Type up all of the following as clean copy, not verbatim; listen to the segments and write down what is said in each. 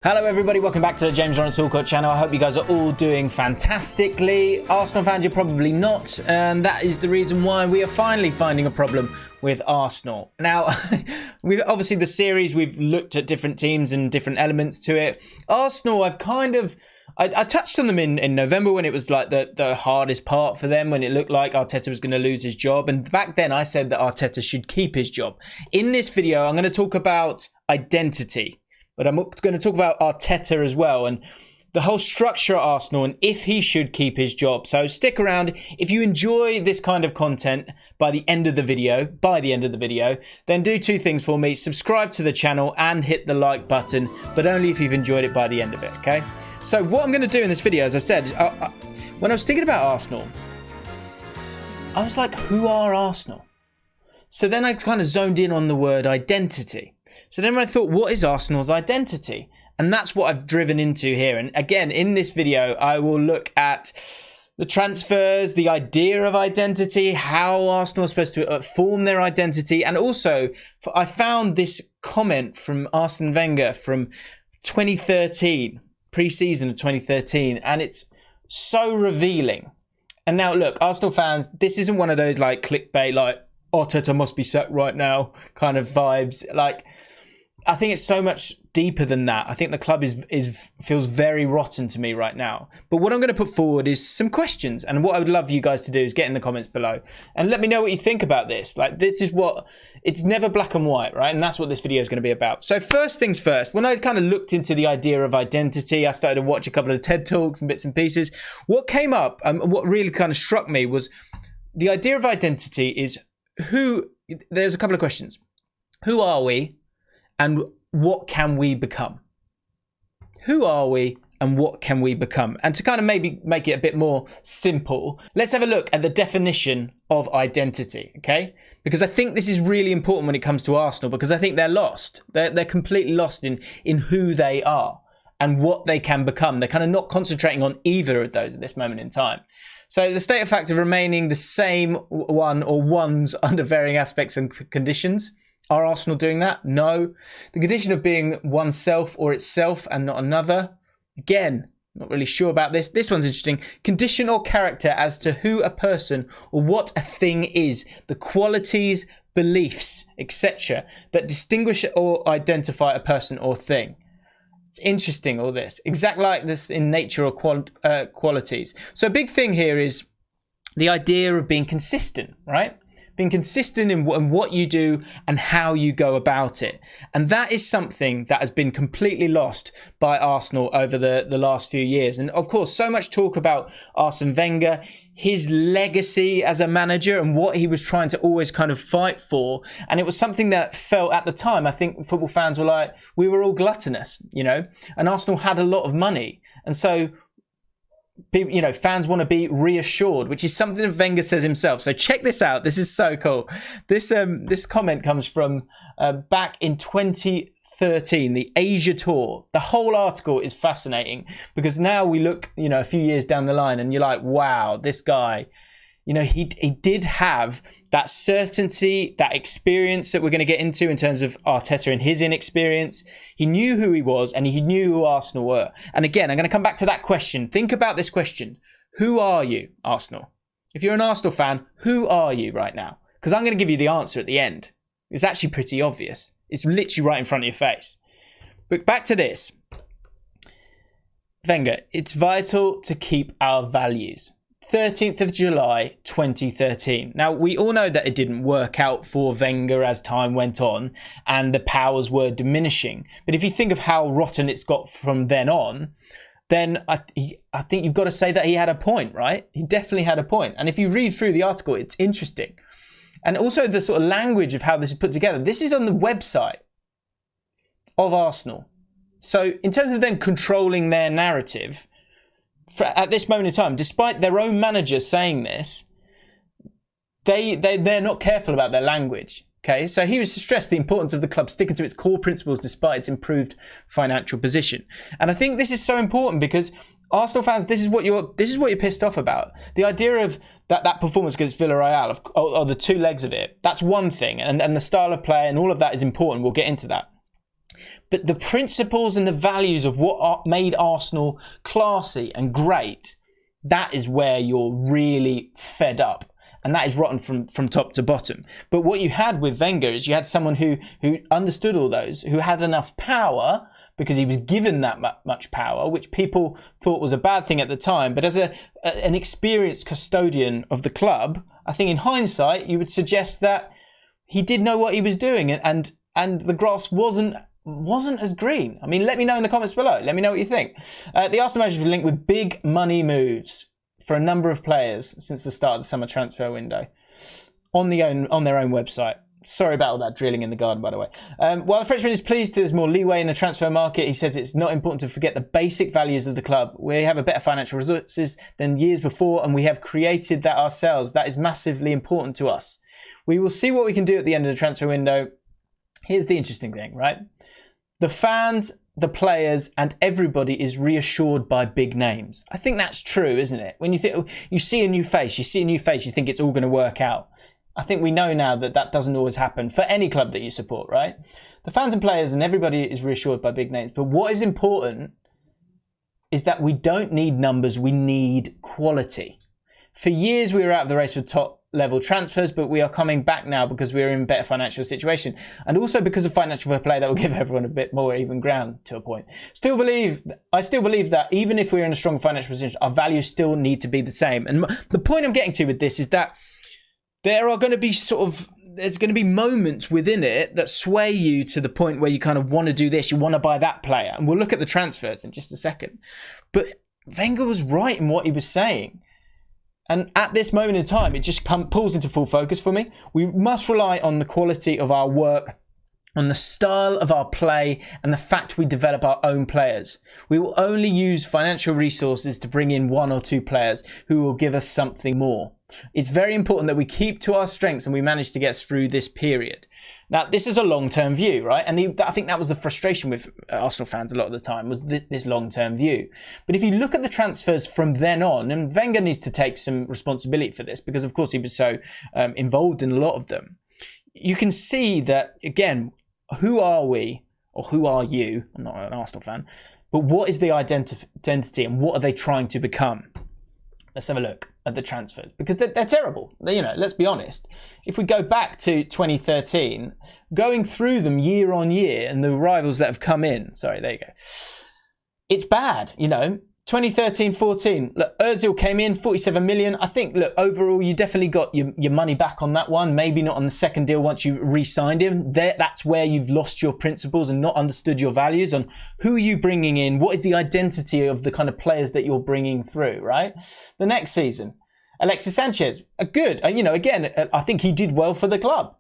Hello everybody, welcome back to the James Lawrence Allcott channel. I hope you guys are all doing fantastically. Arsenal fans, you're probably not, and that is the reason why we are finally finding a problem with Arsenal. Now, we've obviously the series, we've looked at different teams and different elements to it. Arsenal, I touched on them in November when it was like the hardest part for them, when it looked like Arteta was going to lose his job. And back then I said that Arteta should keep his job. In this video, I'm going to talk about identity. But I'm going to talk about Arteta as well and the whole structure at Arsenal and if he should keep his job. So stick around. If you enjoy this kind of content by the end of the video, then do two things for me. Subscribe to the channel and hit the like button, but only if you've enjoyed it by the end of it, okay? So what I'm going to do in this video, as I said, when I was thinking about Arsenal, I was like, who are Arsenal? So then I kind of zoned in on the word identity. So then I thought, what is Arsenal's identity? And that's what I've driven into here. And again, in this video, I will look at the transfers, the idea of identity, how Arsenal is supposed to form their identity. And also, I found this comment from Arsene Wenger from 2013, pre-season of 2013. And it's so revealing. And now, look, Arsenal fans, this isn't one of those like clickbait, like, Arteta must be sacked right now kind of vibes. Like, I think it's so much deeper than that. I think the club feels very rotten to me right now. But what I'm going to put forward is some questions. And what I would love you guys to do is get in the comments below and let me know what you think about this. Like, this is what, it's never black and white, right? And that's what this video is going to be about. So first things first, when I kind of looked into the idea of identity, I started to watch a couple of TED Talks and bits and pieces. What came up and what really kind of struck me was the idea of identity is there's a couple of questions. Who are we and what can we become? Who are we and what can we become? And to kind of maybe make it a bit more simple, let's have a look at the definition of identity, okay? Because I think this is really important when it comes to Arsenal, because I think they're lost. They're completely lost in who they are and what they can become. They're kind of not concentrating on either of those at this moment in time. So the state of fact of remaining the same one or ones under varying aspects and conditions. Are Arsenal doing that? No. The condition of being oneself or itself and not another. Again, not really sure about this. This one's interesting. Condition or character as to who a person or what a thing is. The qualities, beliefs, etc. that distinguish or identify a person or thing. It's interesting, all this. Exactly like this in nature or qualities. So a big thing here is the idea of being consistent, right? Being consistent in what you do and how you go about it. And that is something that has been completely lost by Arsenal over the last few years. And of course, so much talk about Arsene Wenger, his legacy as a manager and what he was trying to always kind of fight for. And it was something that felt at the time, I think football fans were like, we were all gluttonous, you know, and Arsenal had a lot of money. And so people, you know, fans want to be reassured, which is something that Wenger says himself. So check this out. This is so cool. This comment comes from back in 2013, the Asia tour. The whole article is fascinating because now we look, you know, a few years down the line and you're like, wow, this guy, you know, he did have that certainty, that experience that we're going to get into in terms of Arteta and his inexperience. He knew who he was and he knew who Arsenal were. And again, I'm going to come back to that question. Think about this question. Who are you, Arsenal? If you're an Arsenal fan, who are you right now? Because I'm going to give you the answer at the end. It's actually pretty obvious. It's literally right in front of your face. But back to this. Wenger, it's vital to keep our values. 13th of July 2013. Now, we all know that it didn't work out for Wenger as time went on and the powers were diminishing. But if you think of how rotten it's got from then on, then I think you've got to say that he had a point, right? He definitely had a point. And if you read through the article, it's interesting. And also the sort of language of how this is put together. This is on the website of Arsenal. So in terms of them controlling their narrative, at this moment in time, despite their own manager saying this, they're not careful about their language. Okay, so he was to stress the importance of the club sticking to its core principles despite its improved financial position. And I think this is so important because Arsenal fans, this is what you're pissed off about. The idea of that performance against Villarreal, or the two legs of it, that's one thing, and the style of play and all of that is important. We'll get into that. But the principles and the values of what made Arsenal classy and great, that is where you're really fed up. And that is rotten from top to bottom. But what you had with Wenger is you had someone who understood all those, who had enough power because he was given that much power, which people thought was a bad thing at the time. But as an experienced custodian of the club, I think in hindsight, you would suggest that he did know what he was doing, and the grass wasn't as green. I mean, let me know in the comments below. Let me know what you think. The Arsenal manager has been linked with big money moves for a number of players since the start of the summer transfer window on their own website. Sorry about all that drilling in the garden, by the way. While the Frenchman is pleased there's more leeway in the transfer market, he says it's not important to forget the basic values of the club. We have a better financial resources than years before, and we have created that ourselves. That is massively important to us. We will see what we can do at the end of the transfer window. Here's the interesting thing, right? The fans, the players, and everybody is reassured by big names. I think that's true, isn't it? When you see a new face, you think it's all going to work out. I think we know now that doesn't always happen for any club that you support, right? The fans and players and everybody is reassured by big names. But what is important is that we don't need numbers, we need quality. For years, we were out of the race for top level transfers, but we are coming back now because we're in a better financial situation. And also because of financial fair play that will give everyone a bit more even ground to a point. I still believe that even if we're in a strong financial position, our values still need to be the same. And the point I'm getting to with this is that there are going to be there's going to be moments within it that sway you to the point where you kind of want to do this, you want to buy that player. And we'll look at the transfers in just a second. But Wenger was right in what he was saying. And at this moment in time, it just pulls into full focus for me. We must rely on the quality of our work, on the style of our play, and the fact we develop our own players. We will only use financial resources to bring in one or two players who will give us something more. It's very important that we keep to our strengths and we manage to get us through this period. Now, this is a long-term view, right? And I think that was the frustration with Arsenal fans a lot of the time, was this long-term view. But if you look at the transfers from then on, and Wenger needs to take some responsibility for this because, of course, he was so involved in a lot of them, you can see that, again, who are we, or who are you? I'm not an Arsenal fan, but what is the identity and what are they trying to become? Let's have a look at the transfers because they're terrible. Let's be honest. If we go back to 2013, going through them year on year and the arrivals that have come in, sorry, there you go. It's bad, 2013-14, look, Ozil came in, 47 million. I think, look, overall, you definitely got your money back on that one. Maybe not on the second deal once you re-signed him. That's where you've lost your principles and not understood your values on who are you bringing in, what is the identity of the kind of players that you're bringing through, right? The next season, Alexis Sanchez, good. Again, I think he did well for the club.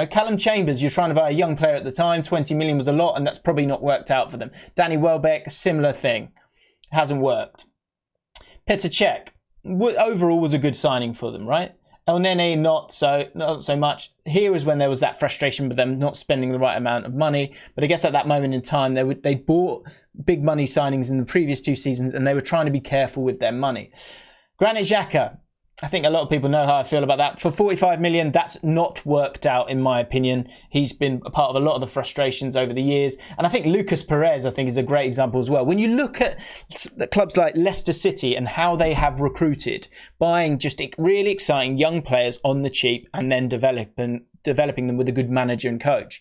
Callum Chambers, you're trying to buy a young player at the time. 20 million was a lot, and that's probably not worked out for them. Danny Welbeck, similar thing. Hasn't worked. Petr Cech, overall was a good signing for them, right? El Nene, not so much. Here is when there was that frustration with them not spending the right amount of money. But I guess at that moment in time, they bought big money signings in the previous 2 seasons, and they were trying to be careful with their money. Granit Xhaka, I think a lot of people know how I feel about that. For 45 million, that's not worked out, in my opinion. He's been a part of a lot of the frustrations over the years. And I think Lucas Perez, I think, is a great example as well. When you look at clubs like Leicester City and how they have recruited, buying just really exciting young players on the cheap and then developing them with a good manager and coach.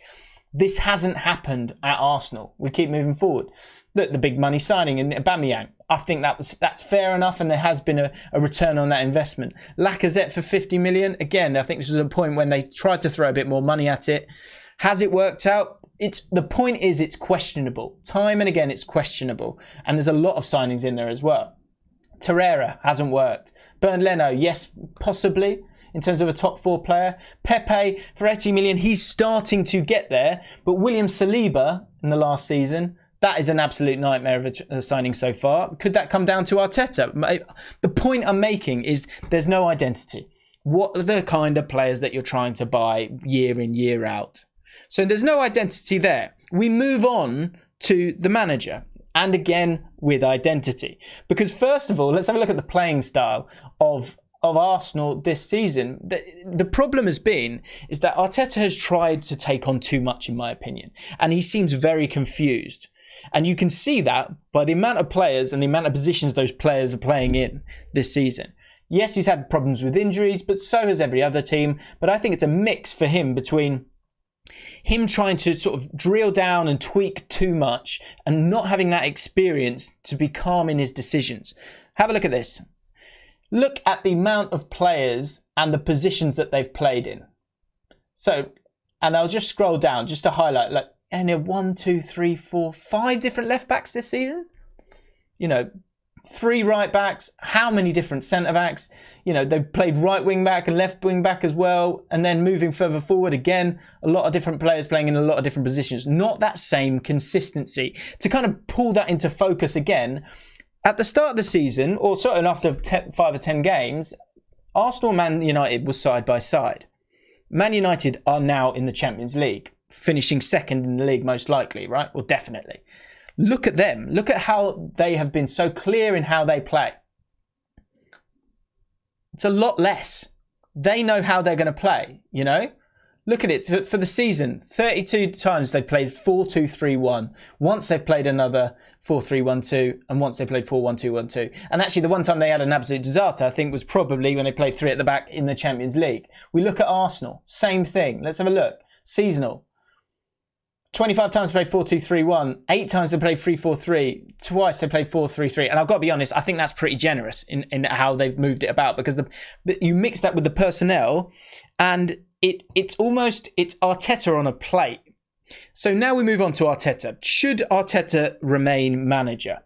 This hasn't happened at Arsenal. We keep moving forward. Look, the big money signing in Aubameyang. I think that's fair enough, and there has been a return on that investment. Lacazette for 50 million. Again, I think this was a point when they tried to throw a bit more money at it. Has it worked out? The point is it's questionable. Time and again, it's questionable. And there's a lot of signings in there as well. Torreira hasn't worked. Bernd Leno, yes, possibly, in terms of a top 4 player. Pepe for 80 million, he's starting to get there. But William Saliba in the last season, that is an absolute nightmare of a signing so far. Could that come down to Arteta? The point I'm making is there's no identity. What are the kind of players that you're trying to buy year in, year out? So there's no identity there. We move on to the manager. And again, with identity. Because first of all, let's have a look at the playing style of of Arsenal this season. The problem is that Arteta has tried to take on too much, in my opinion, and he seems very confused. And you can see that by the amount of players and the amount of positions those players are playing in this season. Yes, he's had problems with injuries, but so has every other team. But I think it's a mix for him between him trying to sort of drill down and tweak too much and not having that experience to be calm in his decisions. Have a look at this. Look at the amount of players and the positions that they've played in. So, and I'll just scroll down just to highlight, like, and 1, 2, 3, 4, 5 different left backs this season. 3 right backs. How many different centre backs? They've played right wing back and left wing back as well. And then moving further forward again, a lot of different players playing in a lot of different positions. Not that same consistency. To kind of pull that into focus again, at the start of the season, or certainly after 5 or 10 games, Arsenal and Man United was side by side. Man United are now in the Champions League, finishing second in the league most likely, right? Well, definitely. Look at them. Look at how they have been so clear in how they play. It's a lot less. They know how they're going to play, Look at it. For the season, 32 times they played 4-2-3-1. Once they've played another 4-3-1-2, and once they played 4-1-2-1-2. And actually the one time they had an absolute disaster, I think, was probably when they played 3 at the back in the Champions League. We look at Arsenal, same thing. Let's have a look. Seasonal. 25 times they played 4-2-3-1. 8 times they played 3-4-3. Twice they played 4-3-3. And I've got to be honest, I think that's pretty generous in how they've moved it about, because you mix that with the personnel and it's Arteta on a plate. So now we move on to Arteta. Should Arteta remain manager?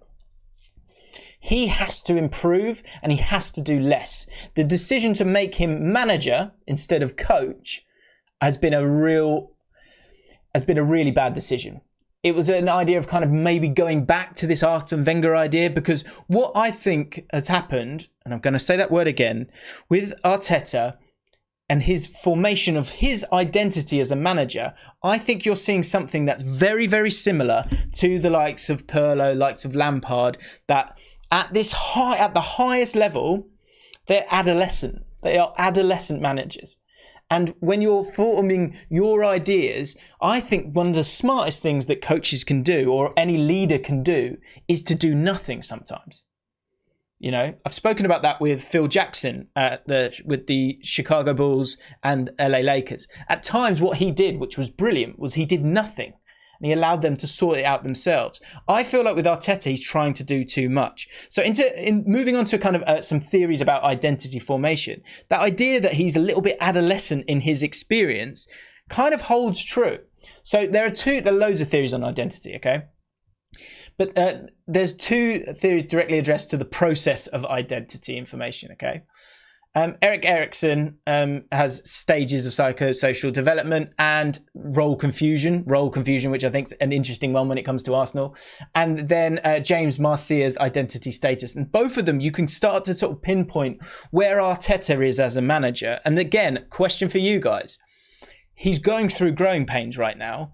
He has to improve and he has to do less. The decision to make him manager instead of coach has been a really bad decision. It was an idea of kind of maybe going back to this Arsene Wenger idea, because what I think has happened, and I'm going to say that word again, with Arteta and his formation of his identity as a manager, I think you're seeing something that's very, very similar to the likes of Pirlo, likes of Lampard, that at the highest level, they're adolescent. They are adolescent managers. And when you're forming your ideas, I think one of the smartest things that coaches can do, or any leader can do, is to do nothing sometimes. I've spoken about that with Phil Jackson with the Chicago Bulls and LA Lakers. At times, what he did, which was brilliant, was he did nothing. And he allowed them to sort it out themselves. I feel like with Arteta, he's trying to do too much. So in moving on to kind of some theories about identity formation, that idea that he's a little bit adolescent in his experience kind of holds true. So there are loads of theories on identity, okay? But there's 2 theories directly addressed to the process of identity information, okay? Erik Erikson has stages of psychosocial development and role confusion, which I think is an interesting one when it comes to Arsenal. And then James Marcia's identity status. And both of them, you can start to sort of pinpoint where Arteta is as a manager. And again, question for you guys. He's going through growing pains right now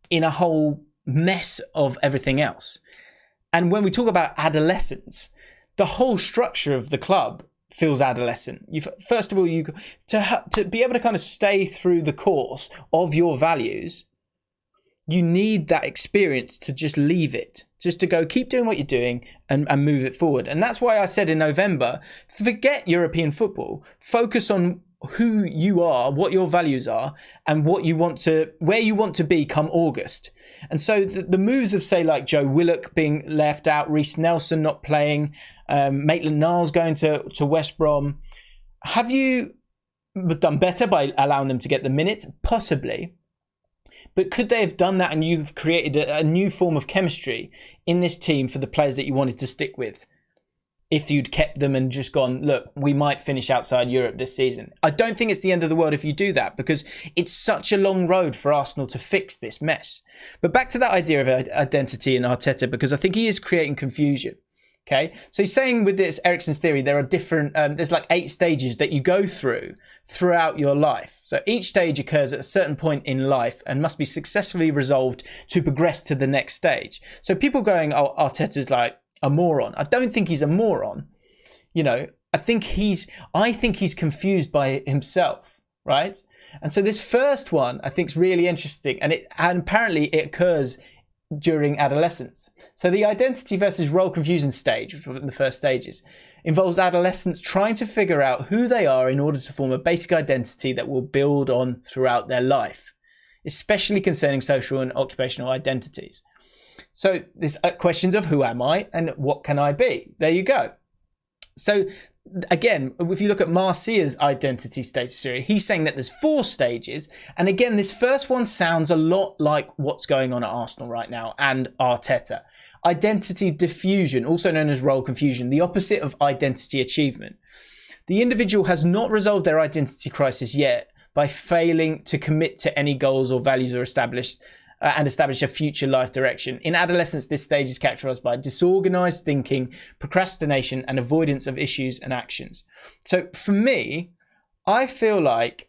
in a whole mess of everything else. And when we talk about adolescence, the whole structure of the club feels adolescent. First of all, to be able to kind of stay through the course of your values, you need that experience to just leave it, just to go keep doing what you're doing and move it forward. And that's why I said in November, forget European football, focus on who you are, what your values are, and where you want to be come August. And so the moves of, say, like Joe Willock being left out, Reece Nelson not playing, Maitland-Niles going to West Brom, have you done better by allowing them to get the minutes? Possibly. But could they have done that and you've created a new form of chemistry in this team for the players that you wanted to stick with? If you'd kept them and just gone, look, we might finish outside Europe this season. I don't think it's the end of the world if you do that, because it's such a long road for Arsenal to fix this mess. But back to that idea of identity in Arteta, because I think he is creating confusion. Okay, so he's saying with this Erikson's theory, there are different, there's like 8 stages that you go through throughout your life. So each stage occurs at a certain point in life and must be successfully resolved to progress to the next stage. So people going, oh, Arteta's like a moron. I don't think he's a moron. I think he's confused by himself, right? And so this first one I think is really interesting, and apparently it occurs during adolescence. So the identity versus role confusion stage, which was one of the first stages, involves adolescents trying to figure out who they are in order to form a basic identity that will build on throughout their life, especially concerning social and occupational identities. So there's questions of who am I and what can I be? There you go. So again, if you look at Marcia's identity status theory, he's saying that there's 4 stages. And again, this first one sounds a lot like what's going on at Arsenal right now and Arteta. Identity diffusion, also known as role confusion, the opposite of identity achievement. The individual has not resolved their identity crisis yet by failing to commit to any goals or values or establish a future life direction. In adolescence, this stage is characterized by disorganized thinking, procrastination, and avoidance of issues and actions. So for me, I feel like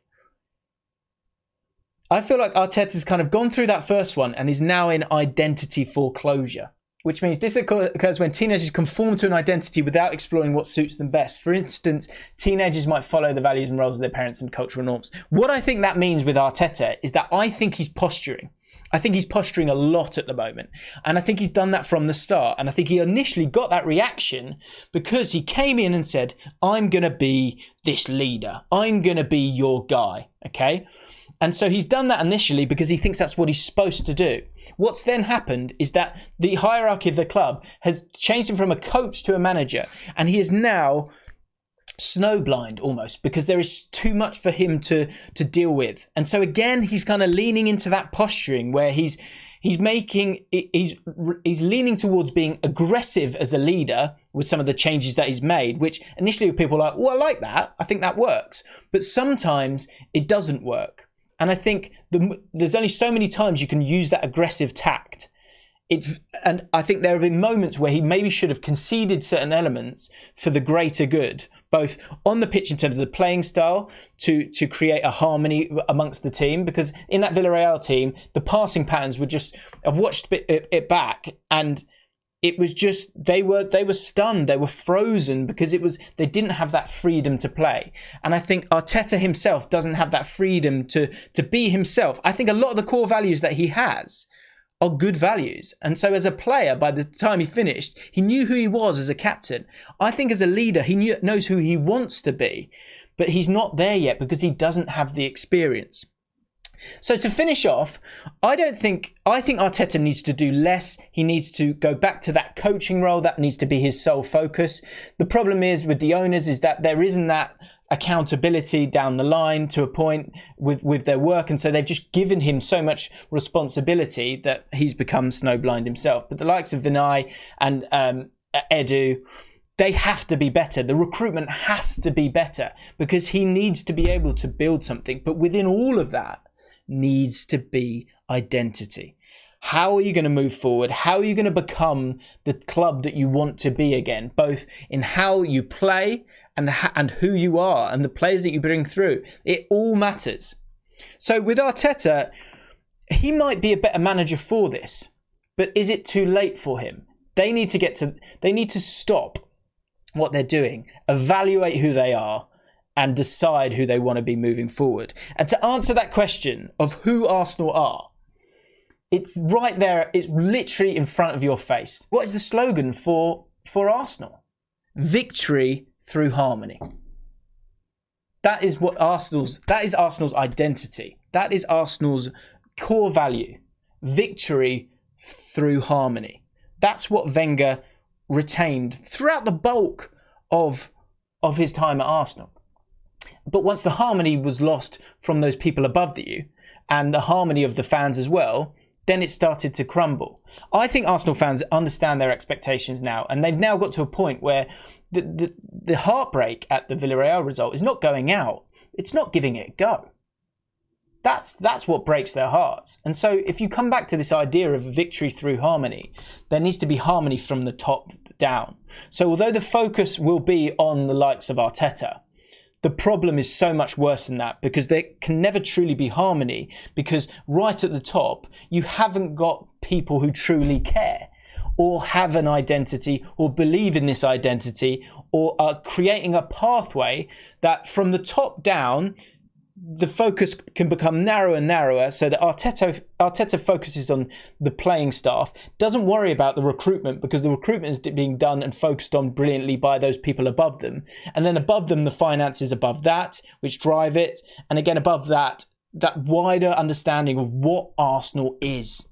Arteta's kind of gone through that first one and is now in identity foreclosure, which means this occurs when teenagers conform to an identity without exploring what suits them best. For instance, teenagers might follow the values and roles of their parents and cultural norms. What I think that means with Arteta is that I think he's posturing. I think he's posturing a lot at the moment. And I think he's done that from the start. And I think he initially got that reaction because he came in and said, I'm going to be this leader. I'm going to be your guy. Okay. And so he's done that initially because he thinks that's what he's supposed to do. What's then happened is that the hierarchy of the club has changed him from a coach to a manager. And he is now snowblind almost because there is too much for him to deal with. And so again, he's kind of leaning into that posturing where he's leaning towards being aggressive as a leader with some of the changes that he's made, which initially people are like, well, I like that. I think that works. But sometimes it doesn't work. And I think there's only so many times you can use that aggressive tact. And I think there have been moments where he maybe should have conceded certain elements for the greater good, both on the pitch in terms of the playing style to create a harmony amongst the team. Because in that Villarreal team, the passing patterns were just, I've watched it back and it was just, they were stunned, they were frozen because they didn't have that freedom to play. And I think Arteta himself doesn't have that freedom to be himself. I think a lot of the core values that he has are good values. And so as a player, by the time he finished, he knew who he was as a captain. I think as a leader, he knows who he wants to be, but he's not there yet because he doesn't have the experience. So to finish off, I think Arteta needs to do less. He needs to go back to that coaching role. That needs to be his sole focus. The problem is with the owners is that there isn't that accountability down the line to a point with their work. And so they've just given him so much responsibility that he's become snowblind himself. But the likes of Vinay and Edu, they have to be better. The recruitment has to be better because he needs to be able to build something. But within all of that needs to be identity. How are you going to move forward? How are you going to become the club that you want to be again, both in how you play and who you are and the players that you bring through? It all matters. So with Arteta, he might be a better manager for this, but is it too late for him? They need to stop what they're doing, evaluate who they are, and decide who they want to be moving forward. And to answer that question of who Arsenal are, it's right there. It's literally in front of your face. What is the slogan for Arsenal? Victory through harmony. That is Arsenal's identity. That is Arsenal's core value. Victory through harmony. That's what Wenger retained throughout the bulk of his time at Arsenal. But once the harmony was lost from those people above you and the harmony of the fans as well, then it started to crumble. I think Arsenal fans understand their expectations now, and they've now got to a point where the heartbreak at the Villarreal result is not going out. It's not giving it a go. That's what breaks their hearts. And so if you come back to this idea of victory through harmony, there needs to be harmony from the top down. So although the focus will be on the likes of Arteta, the problem is so much worse than that because there can never truly be harmony because right at the top, you haven't got people who truly care. or have an identity or believe in this identity, or are creating a pathway that from the top down, the focus can become narrower and narrower, so that Arteta focuses on the playing staff, doesn't worry about the recruitment, because the recruitment is being done and focused on brilliantly by those people above them. And then above them, the finances above that, which drive it. And again, above that, that wider understanding of what Arsenal is.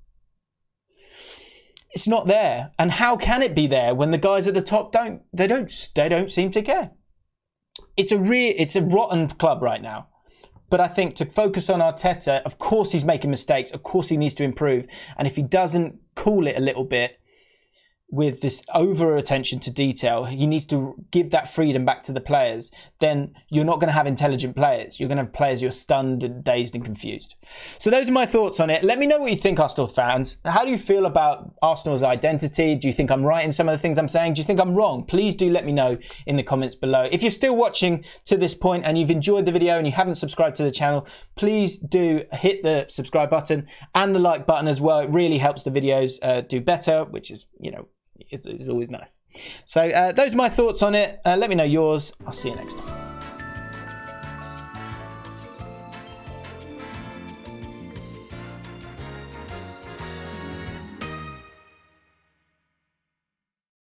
It's not there. And how can it be there when the guys at the top don't seem to care? It's a rotten club right now. But I think to focus on Arteta, of course he's making mistakes. Of course he needs to improve. And if he doesn't cool it a little bit with this over attention to detail, he needs to give that freedom back to the players. Then you're not going to have intelligent players. You're going to have players who are stunned and dazed and confused. So those are my thoughts on it. Let me know what you think, Arsenal fans. How do you feel about Arsenal's identity? Do you think I'm right in some of the things I'm saying? Do you think I'm wrong? Please do let me know in the comments below. If you're still watching to this point and you've enjoyed the video and you haven't subscribed to the channel, please do hit the subscribe button and the like button as well. It really helps the videos do better, which is, it's always nice. So those are my thoughts on it. Let me know yours. I'll see you next time.